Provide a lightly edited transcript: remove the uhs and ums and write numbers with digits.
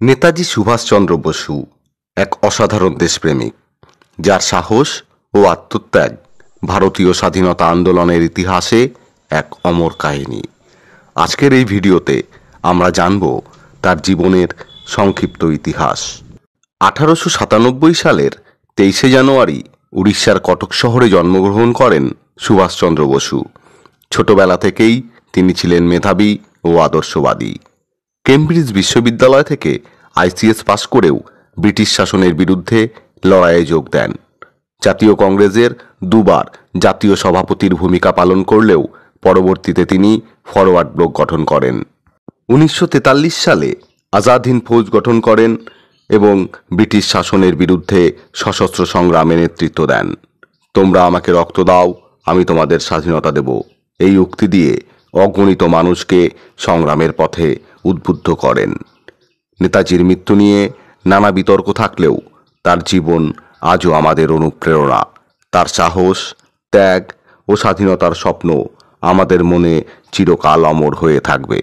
নেতাজি সুভাষচন্দ্র বসু এক অসাধারণ দেশপ্রেমিক, যার সাহস ও আত্মত্যাগ ভারতীয় স্বাধীনতা আন্দোলনের ইতিহাসে এক অমর কাহিনী। আজকের এই ভিডিওতে আমরা জানব তার জীবনের সংক্ষিপ্ত ইতিহাস। 1897 সালের 23শে জানুয়ারি উড়িষ্যার কটক শহরে জন্মগ্রহণ করেন সুভাষচন্দ্র বসু। ছোটবেলা থেকেই তিনি ছিলেন মেধাবী ও আদর্শবাদী। কেমব্রিজ বিশ্ববিদ্যালয় থেকে আইসিএস পাশ করেও ব্রিটিশ শাসনের বিরুদ্ধে লড়াইয়ে যোগ দেন। জাতীয় কংগ্রেসের দুবার জাতীয় সভাপতির ভূমিকা পালন করলেও পরবর্তীতে তিনি ফরওয়ার্ড ব্লক গঠন করেন। 1943 সালে আজাদ হিন্দ ফৌজ গঠন করেন এবং ব্রিটিশ শাসনের বিরুদ্ধে সশস্ত্র সংগ্রামে নেতৃত্ব দেন। তোমরা আমাকে রক্ত দাও, আমি তোমাদের স্বাধীনতা দেব, এই উক্তি দিয়ে অগণিত মানুষকে সংগ্রামের পথে উদ্বুদ্ধ করেন। নেতাজির মৃত্যু নিয়ে নানা বিতর্ক থাকলেও তার জীবন আজও আমাদের অনুপ্রেরণা। তার সাহস, ত্যাগ ও স্বাধীনতার স্বপ্ন আমাদের মনে চিরকাল অমর হয়ে থাকবে।